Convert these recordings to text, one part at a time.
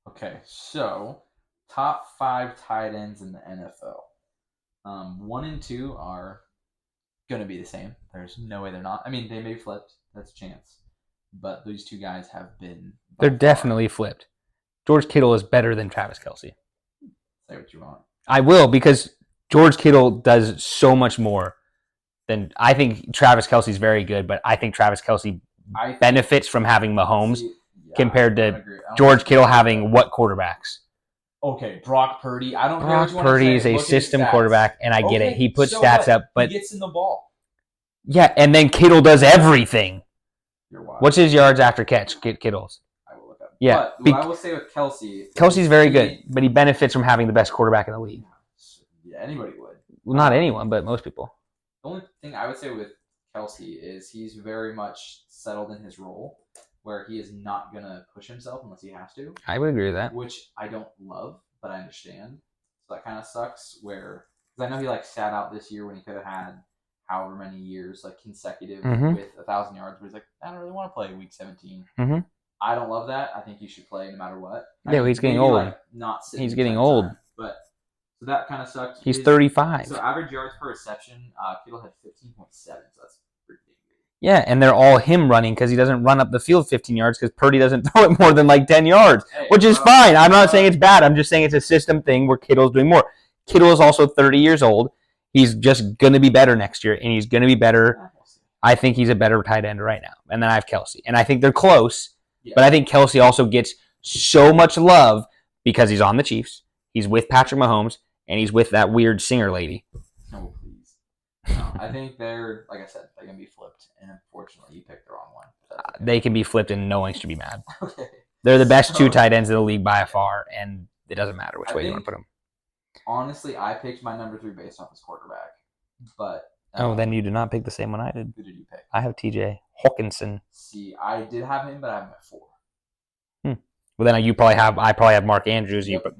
Okay, so top five tight ends in the NFL. One and two are going to be the same. There's no way they're not. I mean, they may be flipped. That's a chance. But these two guys have been They're by far. definitely flipped. George Kittle is better than Travis Kelce. Say what you want. I will because George Kittle does so much more than I think Travis Kelce's very good, but I think Travis Kelce I think, benefits from having Mahomes see, yeah, compared I don't to agree. I don't George think Kittle George having does. what quarterbacks? Okay, Brock Purdy. I don't care what you Brock want to Purdy say. is a Look at his system stats. quarterback, and I get it. Okay, He puts so stats what? up, He but gets in the ball. yeah, and then Kittle does everything. You're wild. What's his yards after catch? Kittle's. I will look up. Yeah, But what I will say with Kelsey, Kelsey's very good, but he benefits from having the best quarterback in the league. Yeah, anybody would. Well, not anyone, but most people. The only thing I would say with Kelsey is he's very much settled in his role, where he is not gonna push himself unless he has to, I would agree with that. which I don't love, but I understand. So that kind of sucks. Because I know he like sat out this year when he could have had however many years like consecutive with 1,000 yards, but he's like, I don't really want to play week 17. Mhm. I don't love that. I think you should play no matter what. Yeah, he's getting old. Like, not sitting He's the getting entire old. time, but so that kind of sucked. He's 35. So average yards per reception, Kittle had 15.7. So that's pretty big. Yeah, and they're all him running because he doesn't run up the field 15 yards because Purdy doesn't throw it more than like 10 yards, which is fine. I'm not saying it's bad. I'm just saying it's a system thing where Kittle's doing more. Kittle is also 30 years old. He's just going to be better next year, and he's going to be better. I think he's a better tight end right now. And then I have Kelce. And I think they're close, but I think Kelce also gets so much love because he's on the Chiefs. He's with Patrick Mahomes, and he's with that weird singer lady. No, please. No, I think they're, like I said, they're going to be flipped. And unfortunately, you picked the wrong one. Okay. They can be flipped, and no one should be mad. Okay. They're the best two tight ends in the league by far, and it doesn't matter which way you want to put them. Honestly, I picked my number 3 based off his quarterback. But then you did not pick the same one I did. Who did you pick? I have TJ Hawkinson. See, I did have him, but I have him at 4. Well, then I probably have Mark Andrews. Yep.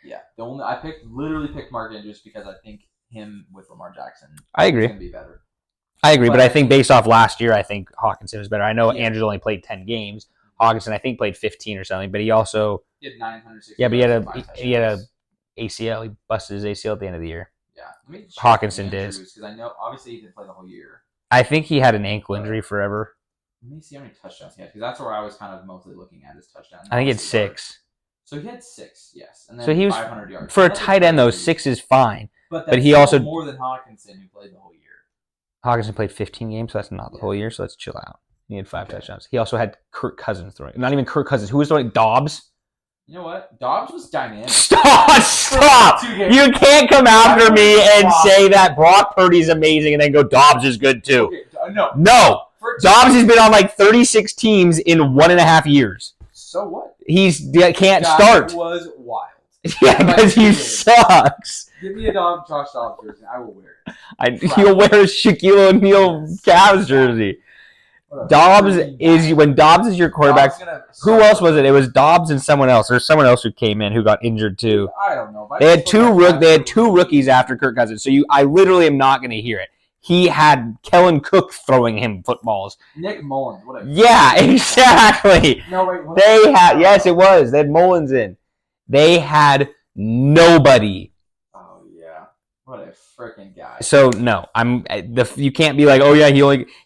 Yeah, I literally picked Mark Andrews because I think him with Lamar Jackson. I agree. Is going to be better. I agree, but I think based off last year, I think Hawkinson is better. I know Andrews only played 10 games. Hawkinson, I think, played 15 or something, but he also he had 960. Yeah, but he had a ACL. He busted his ACL at the end of the year. Yeah, Hawkinson did. Because I know obviously he didn't play the whole year. I think he had an ankle injury forever. Let me see how many touchdowns he had, because that's where I was kind of mostly looking at his touchdowns. I think it's 6. So he had 6, yes, and then so he was 500 yards for a tight end though. 6 is fine, but he also more than Hawkinson, who played the whole year. Hawkinson played 15 games, so that's not the whole year. So let's chill out. He had 5 touchdowns. He also had Kirk Cousins throwing. Not even Kirk Cousins. Who was throwing? Dobbs. You know what? Dobbs was dynamic. Stop! You can't come after me and say that Brock Purdy's amazing and then go Dobbs is good too. Okay, no. Dobbs has been on like 36 teams in 1.5 years. So what? Can't start. That was wild. Yeah, because he sucks. Give me a Josh Dobbs jersey. I will wear it. You'll wear a Shaquille O'Neal Cavs jersey. Dobbs is when Dobbs is your quarterback. Who else was it? It was Dobbs and someone else. There's someone else who came in who got injured too. I don't know. They had two rookies after Kirk Cousins. So I literally am not going to hear it. He had Kellen Cook throwing him footballs. Nick Mullins. What yeah, exactly. No, wait. They had yes, it was. They had Mullins in. They had nobody. Oh yeah. What a freaking guy. So no, you can't be like, oh yeah,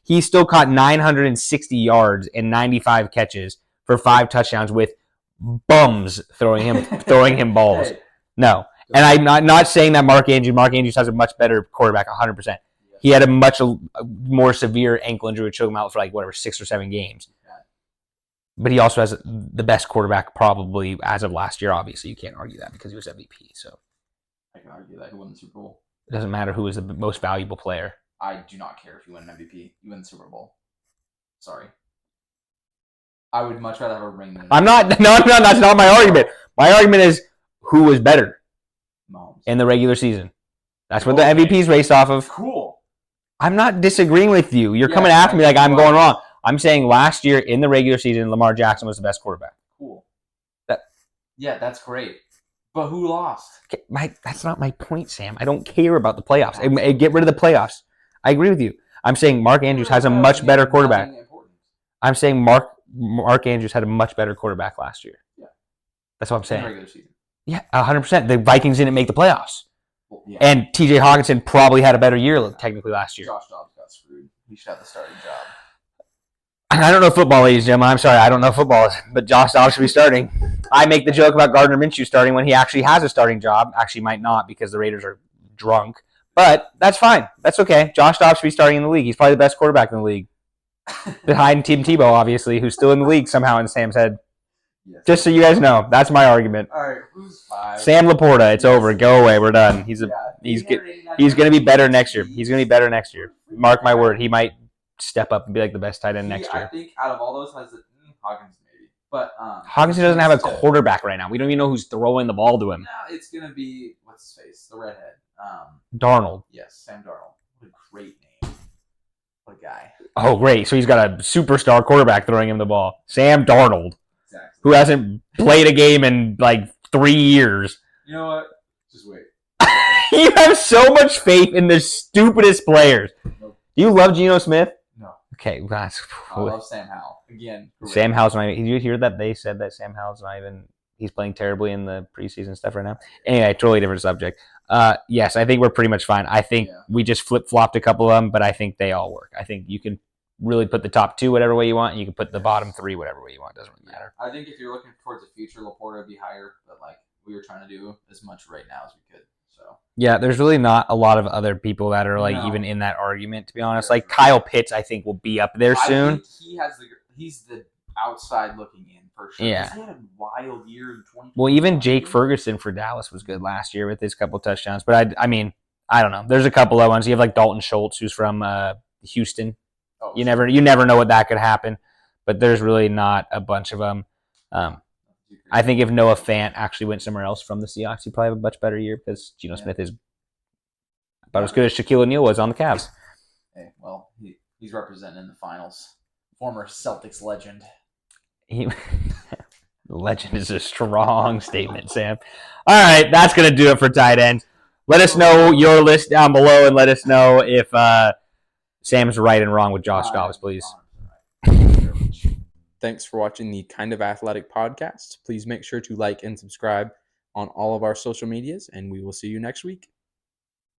he still caught 960 yards and 95 catches for 5 touchdowns with bums throwing him balls. Hey. No, and I'm not saying that Mark Andrews has a much better quarterback, 100%. Yeah. He had a much more severe ankle injury, which took him out for 6 or 7 games. Yeah. But he also has the best quarterback probably as of last year. Obviously, you can't argue that because he was MVP. So I can argue that he won the Super Bowl. It doesn't matter who is the most valuable player. I do not care if you win an MVP. You win the Super Bowl. Sorry. I would much rather have a ring than I'm not. No, that's not my argument. My argument is who was better Mahomes. In the regular season. That's what the MVP is based off of. Cool. I'm not disagreeing with you. You're coming after me like I'm going wrong. I'm saying last year in the regular season, Lamar Jackson was the best quarterback. Cool. That's great. But who lost? That's not my point, Sam. I don't care about the playoffs. Get rid of the playoffs. I agree with you. I'm saying Mark Andrews has a much better quarterback. I'm saying Mark Andrews had a much better quarterback last year. Yeah. That's what I'm In the saying. regular season. Yeah, 100%. The Vikings didn't make the playoffs. Well, yeah. And TJ Hawkinson probably had a better year technically last year. Josh Dobbs got screwed. He should have the starting job. And I don't know football, ladies and gentlemen. I'm sorry, I don't know football, but Josh Dobbs should be starting. I make the joke about Gardner Minshew starting when he actually has a starting job. Actually, might not because the Raiders are drunk. But that's fine. That's okay. Josh Dobbs should be starting in the league. He's probably the best quarterback in the league. Behind Tim Tebow, obviously, who's still in the league somehow in Sam's head. Yes. Just so you guys know, that's my argument. All right, who's 5? Sam Laporta, it's over. Go away. We're done. He's going to be better next year. He's going to be better next year. Mark my word. He might step up and be like the best tight end next year. I think out of all those has Hawkins maybe, but Hawkinson doesn't have a quarterback right now. We don't even know who's throwing the ball to him. No, it's gonna be what's his face, the redhead. Darnold. Yes, Sam Darnold. What a great name. What a guy. Oh, great. So he's got a superstar quarterback throwing him the ball. Sam Darnold, Exactly. who hasn't played a game in like 3 years. You know what? Just wait. You have so much faith in the stupidest players. Nope. Do you love Geno Smith? No. Okay, that's. I love Sam Howell. Again. Great. Sam Howell's not even. Did you hear that they said that Sam Howell's not even? He's playing terribly in the preseason stuff right now. Anyway, totally different subject. Yes, I think we're pretty much fine. I think we just flip-flopped a couple of them, but I think they all work. I think you can really put the top 2 whatever way you want, and you can put the bottom 3 whatever way you want. It doesn't really matter. I think if you're looking towards the future, Laporta would be higher, but like we were trying to do as much right now as we could. So yeah, there's really not a lot of other people that are like even in that argument, to be honest. Like Kyle Pitts, I think will be up there soon. I think he's the outside looking in for sure. Yeah. He had a wild year in 2020. Well, even Jake Ferguson for Dallas was good last year with his couple touchdowns. But I mean, I don't know. There's a couple of ones. You have like Dalton Schultz, who's from Houston. Oh, you never know what that could happen. But there's really not a bunch of them. I think if Noah Fant actually went somewhere else from the Seahawks, he'd probably have a much better year because Geno Smith is about as good as Shaquille O'Neal was on the Cavs. Hey, well, he's representing in the finals. Former Celtics legend. Legend is a strong statement, Sam. All right, that's going to do it for tight ends. Let us know your list down below and let us know if Sam's right and wrong with Josh Dobbs, please. Thanks for watching the Kind of Athletic podcast. Please make sure to like and subscribe on all of our social medias, and we will see you next week.